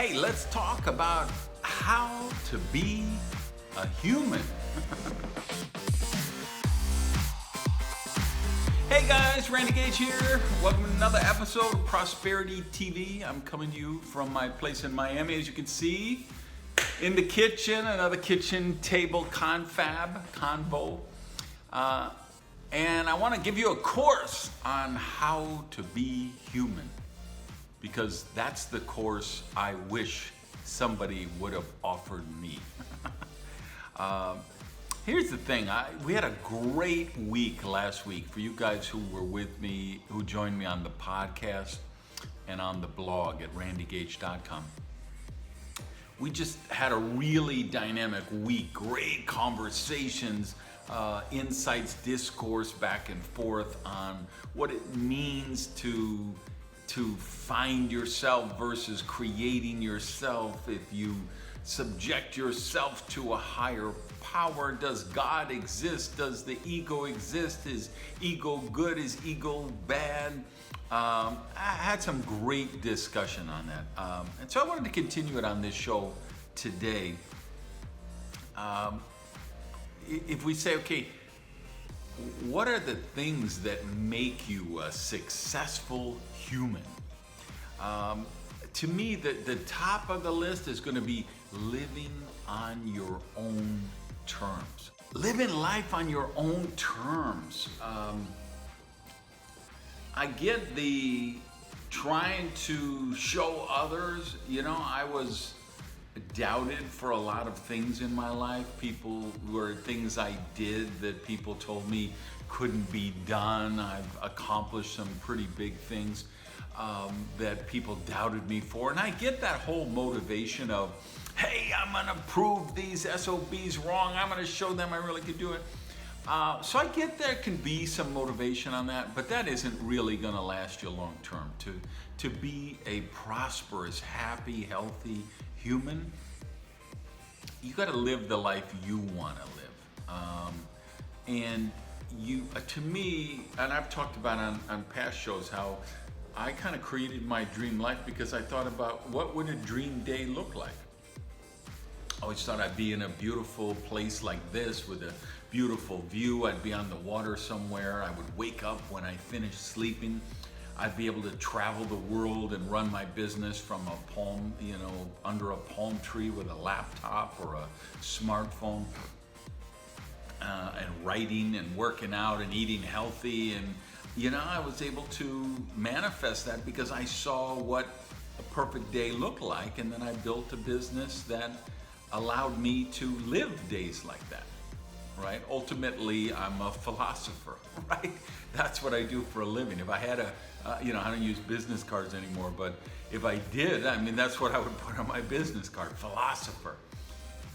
Hey, let's talk about how to be a human. Hey guys, Randy Gage here. Welcome to another episode of Prosperity TV. I'm coming to you from my place in Miami, as you can see. In the kitchen, another kitchen table convo. And I want to give you a course on how to be human, because that's the course I wish somebody would have offered me. Here's the thing, we had a great week last week for you guys who were with me, who joined me on the podcast and on the blog at randygage.com. We just had a really dynamic week, great conversations, insights, discourse back and forth on what it means to find yourself versus creating yourself. If you subject yourself to a higher power, does God exist? Does the ego exist? Is ego good? Is ego bad? I had some great discussion on that. And so I wanted to continue it on this show today. If we say, okay, what are the things that make you a successful human? To me, the top of the list is going to be living on your own terms. Living life on your own terms. I get the trying to show others. I was doubted for a lot of things in my life. People were things I did that people told me couldn't be done. I've accomplished some pretty big things that people doubted me for. And I get that whole motivation of, hey, I'm gonna prove these SOBs wrong. I'm gonna show them I really could do it. So I get there can be some motivation on that, but that isn't really gonna last you long term. To be a prosperous, happy, healthy human, you gotta live the life you wanna live. And to me, and I've talked about on past shows how I kind of created my dream life because I thought about what would a dream day look like. I always thought I'd be in a beautiful place like this with a beautiful view. I'd be on the water somewhere. I would wake up when I finished sleeping. I'd be able to travel the world and run my business from a palm, under a palm tree with a laptop or a smartphone, and writing and working out and eating healthy. And, I was able to manifest that because I saw what a perfect day looked like. And then I built a business that allowed me to live days like that, right? Ultimately, I'm a philosopher, right? That's what I do for a living. If I had I don't use business cards anymore, but if I did, that's what I would put on my business card, philosopher.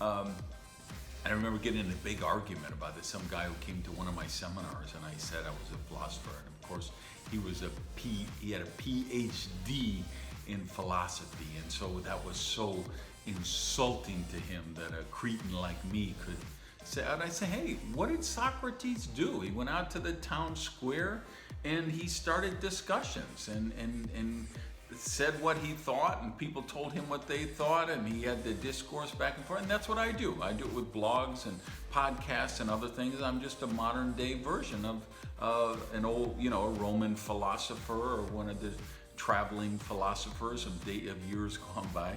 I remember getting in a big argument about this. Some guy who came to one of my seminars, and I said I was a philosopher. And of course, he had a PhD in philosophy, and so that was so insulting to him that a cretin like me could say. And I say, hey, what did Socrates do? He went out to the town square and he started discussions and said what he thought, and people told him what they thought, and he had the discourse back and forth. And that's what I do. I do it with blogs and podcasts and other things. I'm just a modern day version of an old, a Roman philosopher or one of the traveling philosophers of years gone by.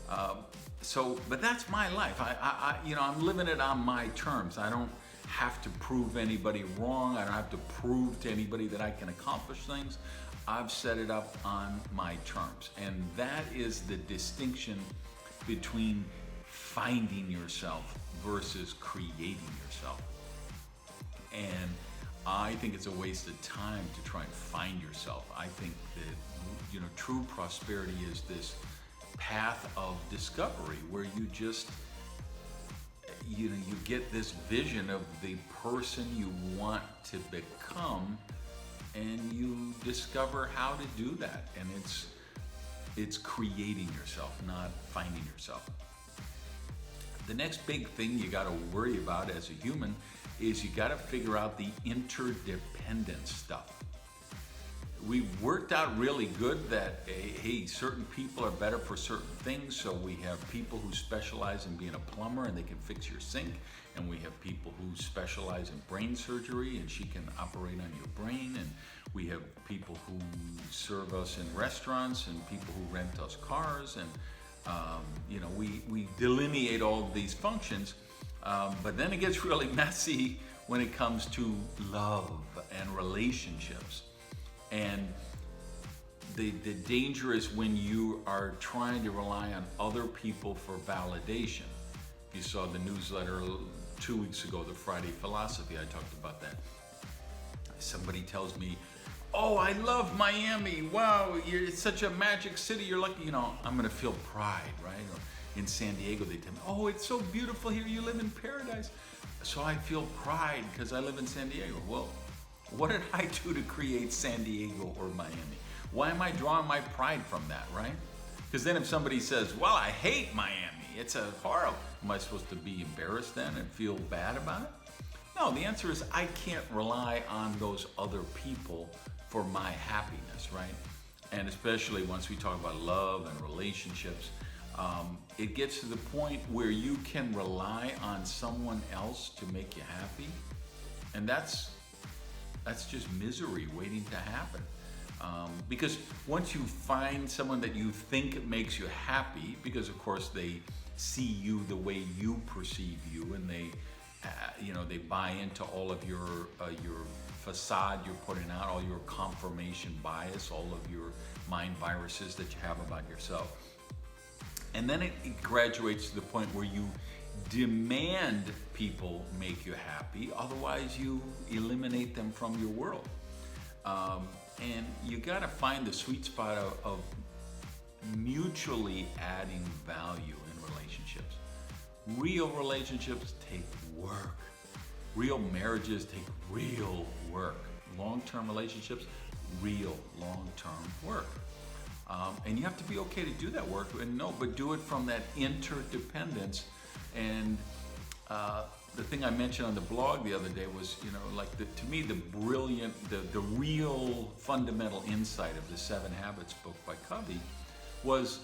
But that's my life. I'm living it on my terms. I don't have to prove anybody wrong. I don't have to prove to anybody that I can accomplish things. I've set it up on my terms. And that is the distinction between finding yourself versus creating yourself. And I think it's a waste of time to try and find yourself. I think that, true prosperity is this path of discovery where you just, you get this vision of the person you want to become, and you discover how to do that. And it's creating yourself, not finding yourself. The next big thing you got to worry about as a human is you got to figure out the interdependent stuff. we worked out really good that hey, certain people are better for certain things. So we have people who specialize in being a plumber and they can fix your sink, and we have people who specialize in brain surgery and she can operate on your brain, and we have people who serve us in restaurants and people who rent us cars, and we delineate all of these functions, but then it gets really messy when it comes to love and relationships. And the danger is when you are trying to rely on other people for validation. If you saw the newsletter 2 weeks ago, the Friday Philosophy, I talked about that. Somebody tells me, oh, I love Miami. Wow, it's such a magic city. You're lucky. I'm going to feel pride, right? Or in San Diego, they tell me, oh, it's so beautiful here. You live in paradise. So I feel pride because I live in San Diego. Well, what did I do to create San Diego or Miami? Why am I drawing my pride from that, right? Because then if somebody says, well, I hate Miami, it's a horrible, am I supposed to be embarrassed then and feel bad about it? No, the answer is I can't rely on those other people for my happiness, right? And especially once we talk about love and relationships, it gets to the point where you can rely on someone else to make you happy, and that's just misery waiting to happen. Because once you find someone that you think makes you happy, because of course they see you the way you perceive you, and they buy into all of your facade you're putting out, all your confirmation bias, all of your mind viruses that you have about yourself. And then it graduates to the point where you demand people make you happy, otherwise you eliminate them from your world. And you got to find the sweet spot of mutually adding value in relationships. Real relationships take work. Real marriages take real work. Long-term relationships, real long-term work. And you have to be okay to do that work, but do it from that interdependence. And the thing I mentioned on the blog the other day was, to me, the brilliant, the real fundamental insight of the 7 Habits book by Covey was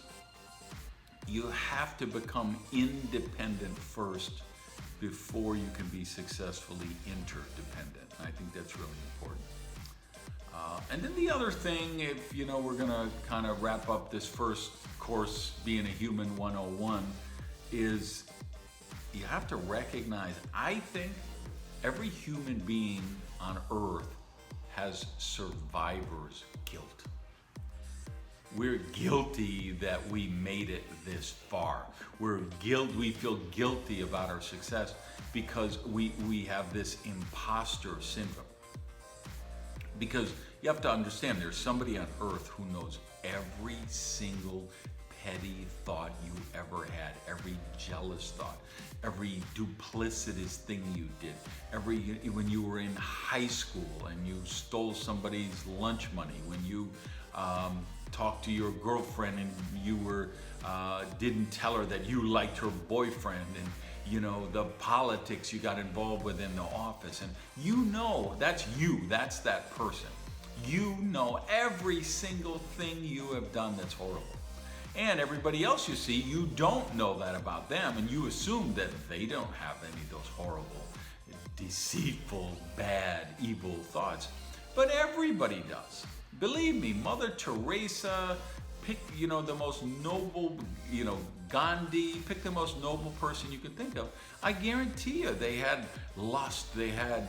you have to become independent first before you can be successfully interdependent. And I think that's really important. And then the other thing, if we're gonna kind of wrap up this first course, Being a Human 101, is you have to recognize, I think every human being on earth has survivor's guilt. We're guilty that we made it this far. We feel guilty about our success because we have this imposter syndrome. Because you have to understand, there's somebody on earth who knows every single petty thought you ever had, every jealous thought, every duplicitous thing you did, when you were in high school and you stole somebody's lunch money, when you talked to your girlfriend and you didn't tell her that you liked her boyfriend, and the politics you got involved with in the office, and that's you, that's that person. Every single thing you have done that's horrible. And everybody else you see, you don't know that about them, and you assume that they don't have any of those horrible, deceitful, bad, evil thoughts. But everybody does. Believe me, Mother Teresa, pick, the most noble, Gandhi, pick the most noble person you can think of. I guarantee you they had lust, they had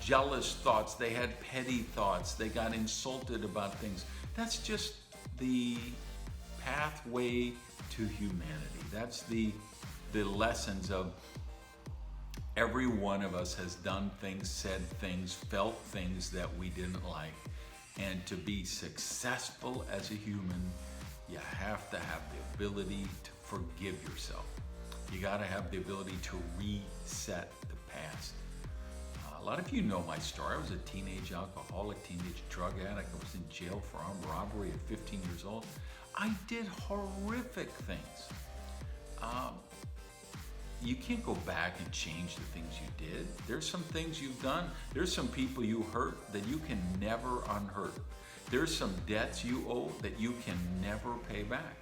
jealous thoughts, they had petty thoughts, they got insulted about things. That's just the pathway to humanity. That's the lessons of every one of us has done things, said things, felt things that we didn't like. And to be successful as a human, you have to have the ability to forgive yourself. You got to have the ability to reset the past. A lot of you know my story. I was a teenage alcoholic, teenage drug addict. I was in jail for armed robbery at 15 years old. I did horrific things. you can't go back and change the things you did. There's some things you've done. There's some people you hurt that you can never unhurt. There's some debts you owe that you can never pay back.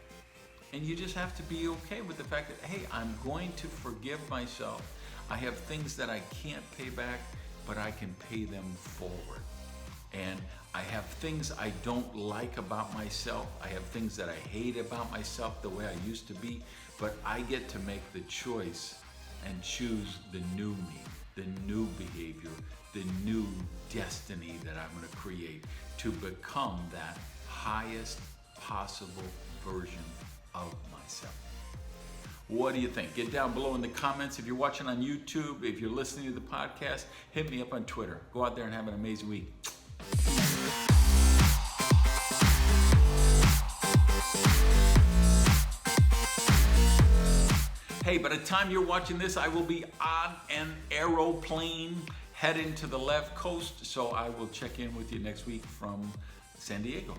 And you just have to be okay with the fact that, hey, I'm going to forgive myself. I have things that I can't pay back, but I can pay them forward. And I have things I don't like about myself. I have things that I hate about myself, the way I used to be. But I get to make the choice and choose the new me, the new behavior, the new destiny that I'm going to create to become that highest possible version of myself. What do you think? Get down below in the comments. If you're watching on YouTube, if you're listening to the podcast, hit me up on Twitter. Go out there and have an amazing week. Hey, by the time you're watching this, I will be on an aeroplane heading to the left coast, so I will check in with you next week from San Diego.